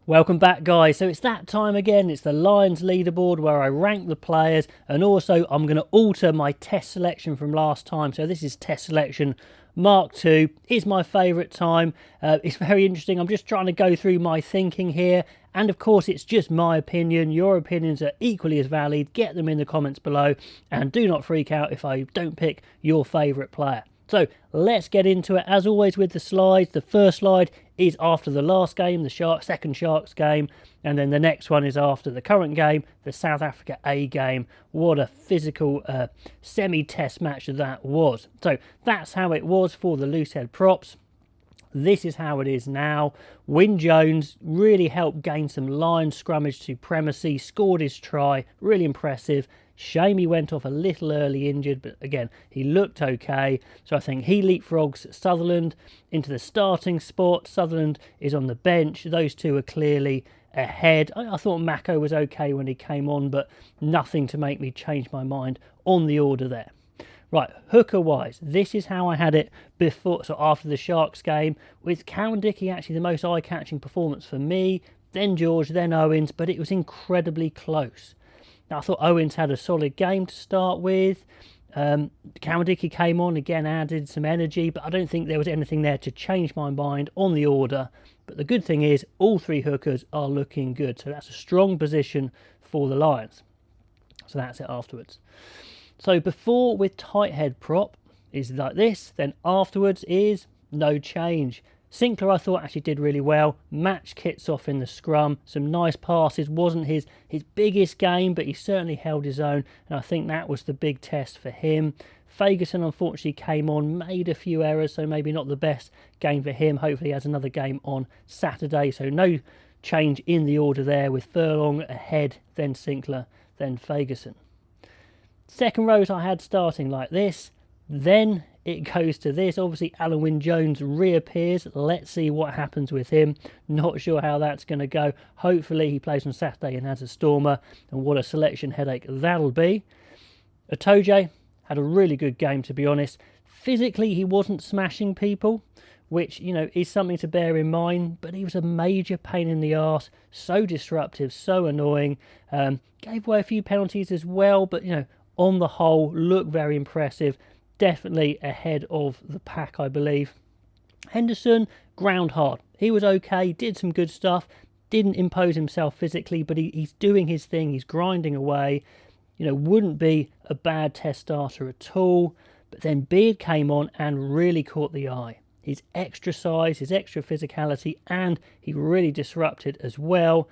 Welcome back, guys. So it's that time again. It's the Lions leaderboard where I rank the players, and also I'm going to alter my test selection from last time. So this is test selection Mk2. It's my favourite time. It's very interesting. I'm just trying to go through my thinking here, and of course it's just my opinion. Your opinions are equally as valid. Get them in the comments below, and do not freak out if I don't pick your favourite player. So let's get into it. As always with the slides, the first slide is after the last game, the second Sharks game, and then the next one is after the current game, the South Africa A game. What a physical semi-test match that was. So that's how it was for the loosehead props. This is how it is now. Wyn Jones really helped gain some Lions scrummage supremacy, scored his try, really impressive. Shame he went off a little early injured, but again, he looked okay. So I think he leapfrogs Sutherland into the starting spot. Sutherland is on the bench. Those two are clearly ahead. I thought Mk2 was okay when he came on, but nothing to make me change my mind on the order there. Right, hooker-wise, this is how I had it before, so after the Sharks game, with Cowan-Dickie actually the most eye-catching performance for me, then George, then Owens, but it was incredibly close. Now, I thought Owens had a solid game to start with. Cowan-Dickie came on, again added some energy, but I don't think there was anything there to change my mind on the order. But the good thing is, all three hookers are looking good, so that's a strong position for the Lions. So that's it afterwards. So before with tight head prop is like this, then afterwards is no change. Sinclair I thought actually did really well, matched Kits off in the scrum, some nice passes, wasn't his biggest game, but he certainly held his own, and I think that was the big test for him. Fagerson unfortunately came on, made a few errors, so maybe not the best game for him. Hopefully he has another game on Saturday, so no change in the order there, with Furlong ahead, then Sinclair, then Fagerson. Second rows I had starting like this, then it goes to this. Obviously Alun Wyn Jones reappears. Let's see what happens with him. Not sure how that's going to go. Hopefully he plays on Saturday and has a stormer, and what a selection headache that'll be. Itoje had a really good game, to be honest. Physically he wasn't smashing people, which, you know, is something to bear in mind, but he was a major pain in the arse, so disruptive, so annoying. Gave away a few penalties as well, but, you know, on the whole, looked very impressive. Definitely ahead of the pack, I believe. Henderson, ground hard. He was okay, did some good stuff, didn't impose himself physically, but he's doing his thing, he's grinding away. You know, wouldn't be a bad test starter at all. But then Beard came on and really caught the eye. His extra size, his extra physicality, and he really disrupted as well.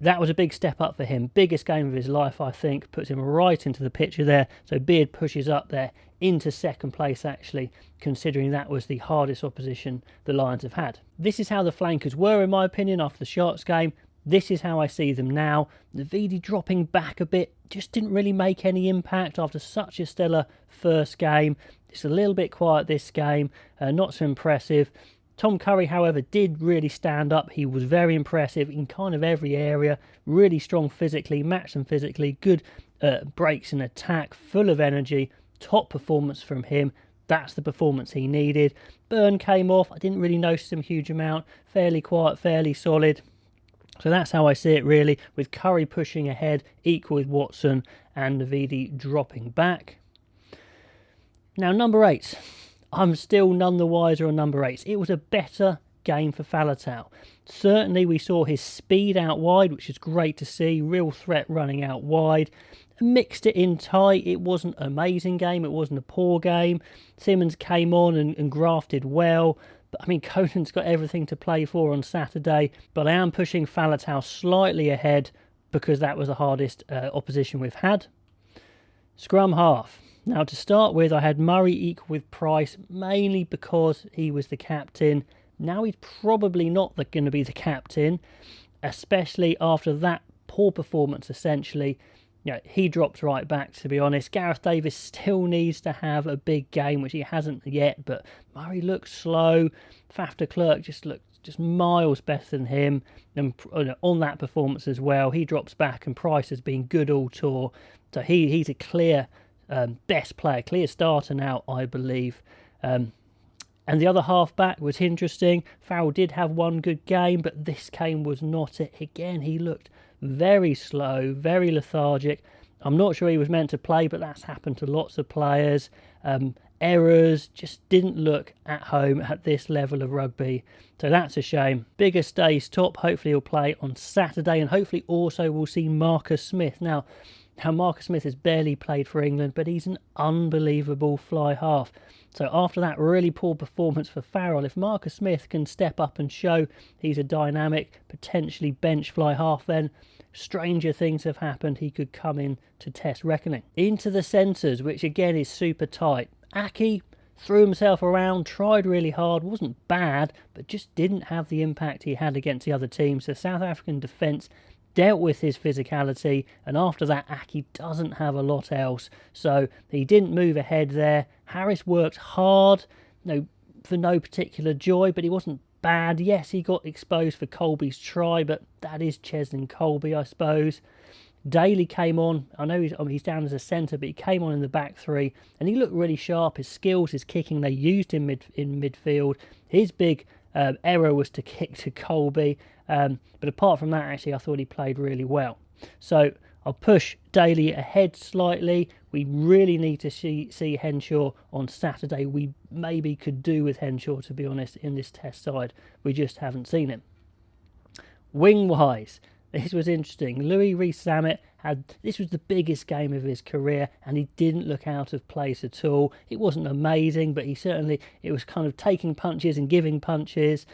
That was a big step up for him. Biggest game of his life, I think. Puts him right into the picture there. So Beard pushes up there into second place, actually, considering that was the hardest opposition the Lions have had. This is how the flankers were, in my opinion, after the Sharks game. This is how I see them now. Navidi dropping back a bit. Just didn't really make any impact after such a stellar first game. It's a little bit quiet this game. Not so impressive. Tom Curry, however, did really stand up. He was very impressive in kind of every area. Really strong physically, matched them physically. Good breaks in attack, full of energy. Top performance from him. That's the performance he needed. Byrne came off. I didn't really notice him a huge amount. Fairly quiet, fairly solid. So that's how I see it, really, with Curry pushing ahead, equal with Watson, and Navidi dropping back. Now, number 8. I'm still none the wiser on number 8. It was a better game for Faletau. Certainly we saw his speed out wide, which is great to see. Real threat running out wide. Mixed it in tight. It wasn't an amazing game. It wasn't a poor game. Simmons came on and grafted well. But I mean, Conan's got everything to play for on Saturday. But I am pushing Faletau slightly ahead because that was the hardest opposition we've had. Scrum half. Now, to start with, I had Murray equal with Price, mainly because he was the captain. Now he's probably not going to be the captain, especially after that poor performance, essentially. You know, he dropped right back, to be honest. Gareth Davis still needs to have a big game, which he hasn't yet, but Murray looks slow. Faf de Klerk just looked miles better than him. And on that performance as well, he drops back, and Price has been good all tour. So he's a clear best player, clear starter now, I believe. And the other half-back was interesting. Farrell did have one good game, but this game was not it. Again, he looked very slow, very lethargic. I'm not sure he was meant to play, but that's happened to lots of players. Errors, just didn't look at home at this level of rugby. So that's a shame. Bigger stays top. Hopefully he'll play on Saturday, and hopefully also we'll see Marcus Smith. Now Marcus Smith has barely played for England, but he's an unbelievable fly half. So after that really poor performance for Farrell, if Marcus Smith can step up and show he's a dynamic, potentially bench fly half, then stranger things have happened. He could come in to test reckoning. Into the centres, which again is super tight. Aki threw himself around, tried really hard, wasn't bad, but just didn't have the impact he had against the other teams. The South African defence dealt with his physicality, and after that Aki doesn't have a lot else, so he didn't move ahead there. Harris worked hard, for no particular joy, but he wasn't bad. Yes, he got exposed for Colby's try, but that is Cheslin Colby, I suppose. Daly came on. I know he's down as a centre, but he came on in the back three, and he looked really sharp. His skills, his kicking, they used him in midfield. His big error was to kick to Colby, but apart from that, actually, I thought he played really well. So I'll push Daly ahead slightly. We really need to see Henshaw on Saturday. We maybe could do with Henshaw, to be honest, in this test side. We just haven't seen him. Wing-wise, this was interesting. Louis Rees-Zammit this was the biggest game of his career, and he didn't look out of place at all. It wasn't amazing, but it was kind of taking punches and giving punches.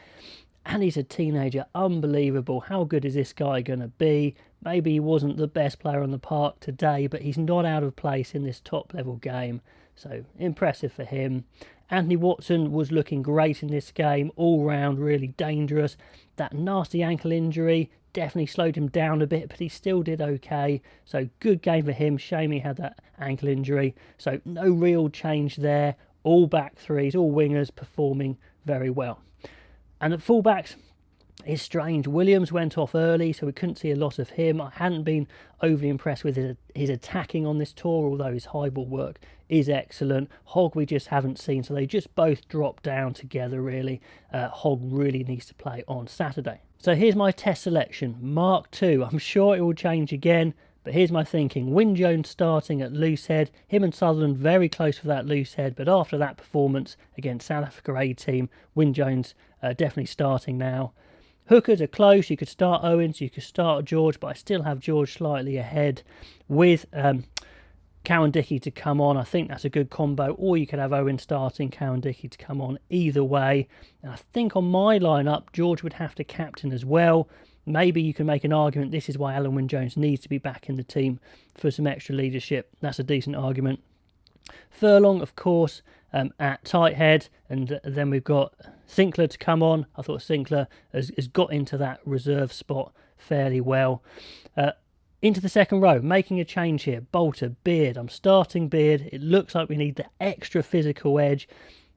And he's a teenager, unbelievable. How good is this guy going to be? Maybe he wasn't the best player on the park today, but he's not out of place in this top-level game. So, impressive for him. Anthony Watson was looking great in this game, all round, really dangerous. That nasty ankle injury definitely slowed him down a bit, but he still did okay. So, good game for him. Shame he had that ankle injury. So, no real change there. All back threes, all wingers performing very well. And at fullbacks, it's strange. Williams went off early, so we couldn't see a lot of him. I hadn't been overly impressed with his attacking on this tour, although his high ball work is excellent. Hogg we just haven't seen, so they just both dropped down together, really. Hogg really needs to play on Saturday. So here's my test selection, Mk2. I'm sure it will change again, but here's my thinking. Wyn Jones starting at loose head. Him and Sutherland very close for that loose head, but after that performance against South Africa A team, Wyn Jones definitely starting now. Hookers are close. You could start Owens, you could start George, but I still have George slightly ahead with Cowan-Dickie to come on. I think that's a good combo. Or you could have Owen starting, Cowan-Dickie to come on. Either way. And I think on my lineup, George would have to captain as well. Maybe you can make an argument this is why Alan Wyn-Jones needs to be back in the team for some extra leadership. That's a decent argument. Furlong, of course, at tight head, and then we've got Sinclair to come on. I thought Sinclair has got into that reserve spot fairly well. Into the second row, making a change here. Bolter, Beard. I'm starting Beard. It looks like we need the extra physical edge.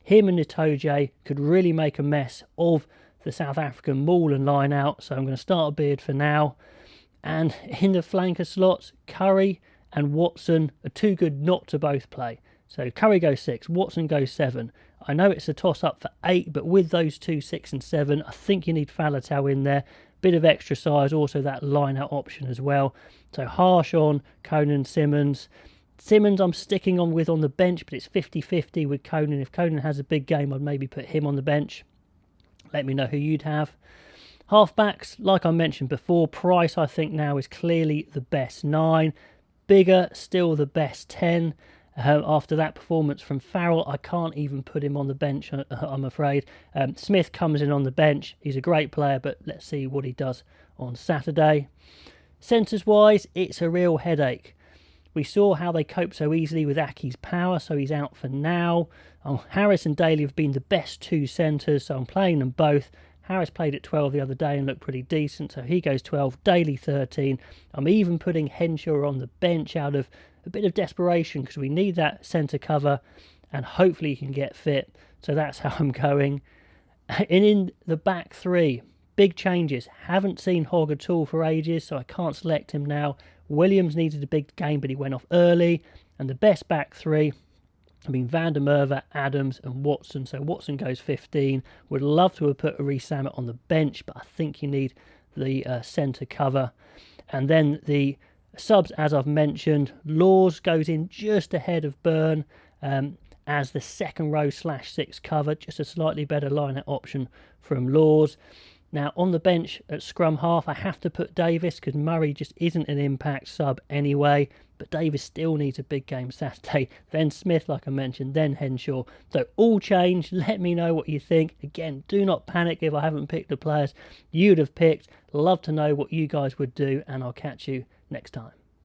Him and Itoje could really make a mess of the South African maul and line out, so I'm going to start Beard for now. And in the flanker slots, Curry and Watson are too good not to both play. So Curry goes 6, Watson goes 7. I know it's a toss-up for 8, but with those two, 6 and 7, I think you need Faletau in there. Bit of extra size, also that line-out option as well. So Harsh on, Conan, Simmons. Simmons I'm sticking on with on the bench, but it's 50-50 with Conan. If Conan has a big game, I'd maybe put him on the bench. Let me know who you'd have. Halfbacks, like I mentioned before, Price I think now is clearly the best 9. Bigger, still the best 10. After that performance from Farrell, I can't even put him on the bench, I'm afraid. Smith comes in on the bench. He's a great player, but let's see what he does on Saturday. Centres-wise, it's a real headache. We saw how they coped so easily with Aki's power, so he's out for now. Harris and Daly have been the best two centres, so I'm playing them both. Harris played at 12 the other day and looked pretty decent, so he goes 12, Daly 13. I'm even putting Henshaw on the bench out of a bit of desperation because we need that centre cover and hopefully he can get fit. So that's how I'm going. And in the back three, big changes. Haven't seen Hogg at all for ages, so I can't select him now. Williams needed a big game, but he went off early. And the best back three, I mean, Van der Merwe, Adams and Watson. So Watson goes 15. Would love to have put Reece Samet on the bench, but I think you need the centre cover. And then the subs, as I've mentioned, Laws goes in just ahead of Byrne as the second row /6 cover. Just a slightly better line-out option from Laws. Now, on the bench at scrum half, I have to put Davis because Murray just isn't an impact sub anyway. But Davis still needs a big game Saturday. Then Smith, like I mentioned, then Henshaw. So all change. Let me know what you think. Again, do not panic if I haven't picked the players you'd have picked. Love to know what you guys would do, and I'll catch you next time.